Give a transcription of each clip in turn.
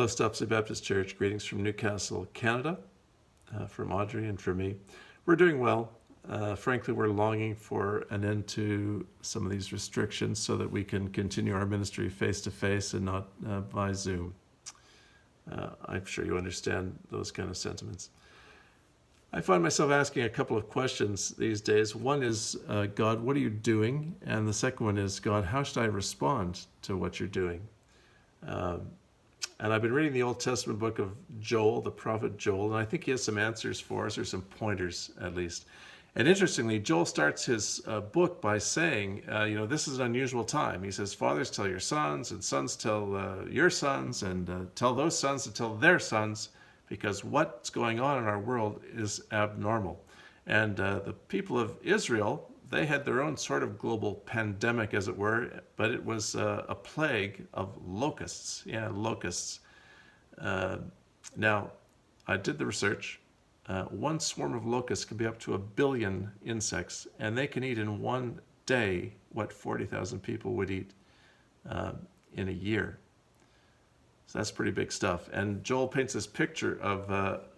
Hello, Stopsley Baptist Church. Greetings from Newcastle, Canada, from Audrey and for me. We're doing well. Frankly, we're longing for an end to some of these restrictions so that we can continue our ministry face-to-face and not by Zoom. I'm sure you understand those kind of sentiments. I find myself asking a couple of questions these days. One is, God, what are you doing? And the second one is, God, how should I respond to what you're doing? And I've been reading the Old Testament book of Joel, the prophet Joel, and I think he has some answers for us, or some pointers at least. And interestingly, Joel starts his book by saying, this is an unusual time. He says, fathers tell your sons, and sons tell your sons, and tell those sons to tell their sons, because what's going on in our world is abnormal. And the people of Israel, they had their own sort of global pandemic, as it were, but it was a plague of locusts. Yeah, locusts. Now, I did the research. One swarm of locusts can be up to 1 billion insects, and they can eat in one day what 40,000 people would eat in a year. So that's pretty big stuff. And Joel paints this picture of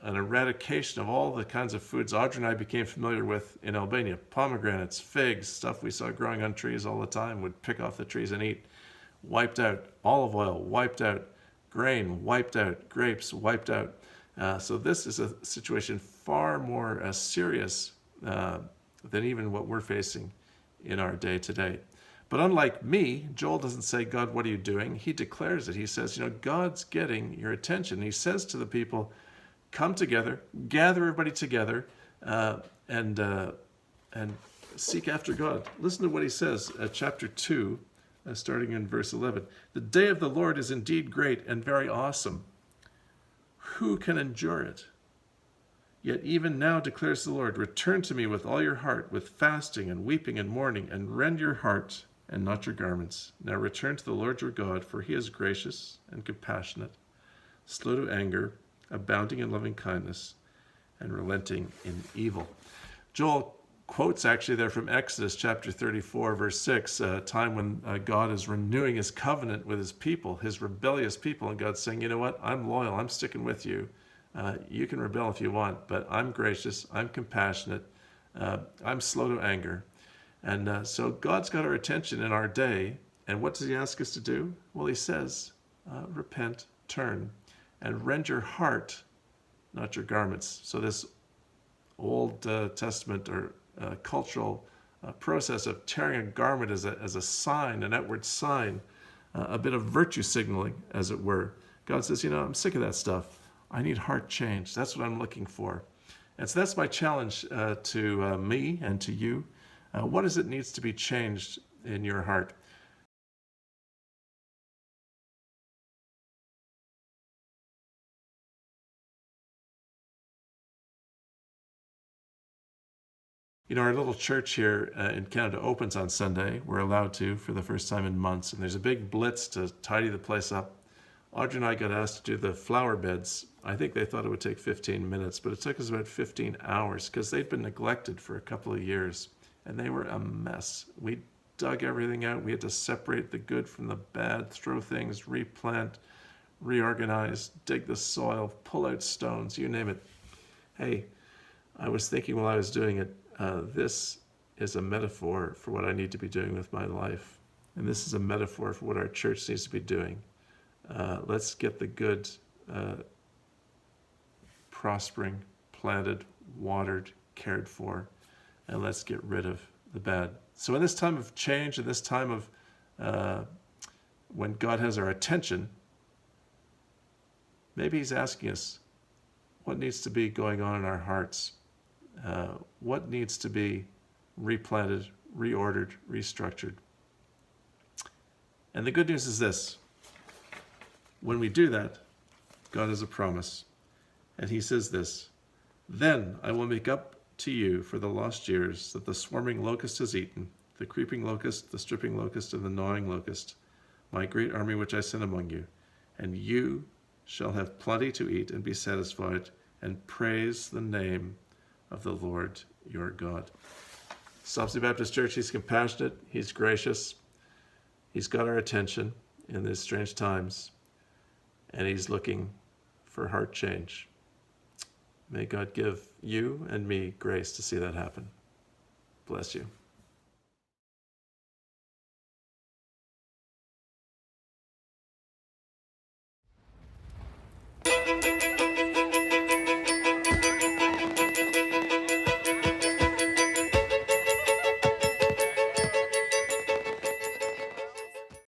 an eradication of all the kinds of foods Audrey and I became familiar with in Albania. Pomegranates, figs, stuff we saw growing on trees all the time, would pick off the trees and eat. Wiped out. Olive oil, wiped out. Grain, wiped out. Grapes, wiped out. So this is a situation far more serious than even what we're facing in our day today. But unlike me, Joel doesn't say, God, what are you doing? He declares it. He says, God's getting your attention. He says to the people, come together, gather everybody together, and seek after God. Listen to what he says, chapter 2, starting in verse 11. The day of the Lord is indeed great and very awesome. Who can endure it? Yet even now declares the Lord, return to me with all your heart, with fasting and weeping and mourning, and rend your heart and not your garments. Now return to the Lord your God, for he is gracious and compassionate, slow to anger, abounding in loving kindness, and relenting in evil. Joel quotes actually there from Exodus chapter 34, verse 6, a time when God is renewing his covenant with his people, his rebellious people, and God's saying, you know what, I'm loyal, I'm sticking with you. You can rebel if you want, but I'm gracious, I'm compassionate, I'm slow to anger. And so God's got our attention in our day. And what does he ask us to do? Well, he says, repent, turn, and rend your heart, not your garments. So this Old Testament or cultural process of tearing a garment as a sign, an outward sign, a bit of virtue signaling, as it were. God says, I'm sick of that stuff. I need heart change. That's what I'm looking for. And so that's my challenge to me and to you. What is it needs to be changed in your heart? Our little church here in Canada opens on Sunday. We're allowed to for the first time in months. And there's a big blitz to tidy the place up. Audrey and I got asked to do the flower beds. I think they thought it would take 15 minutes, but it took us about 15 hours because they'd been neglected for a couple of years. And they were a mess. We dug everything out. We had to separate the good from the bad, throw things, replant, reorganize, dig the soil, pull out stones, you name it. Hey, I was thinking while I was doing it, this is a metaphor for what I need to be doing with my life. And this is a metaphor for what our church needs to be doing. Let's get the good prospering, planted, watered, cared for, and let's get rid of the bad. So in this time of change, in this time of when God has our attention, maybe he's asking us, what needs to be going on in our hearts? What needs to be replanted, reordered, restructured? And the good news is this. When we do that, God has a promise. And he says this, then I will make up to you for the lost years that the swarming locust has eaten, the creeping locust, the stripping locust, and the gnawing locust, my great army which I sent among you. And you shall have plenty to eat and be satisfied, and praise the name of the Lord your God. Stopsley Baptist Church, he's compassionate, he's gracious, he's got our attention in these strange times. and he's looking for heart change. May God give you and me grace to see that happen. Bless you.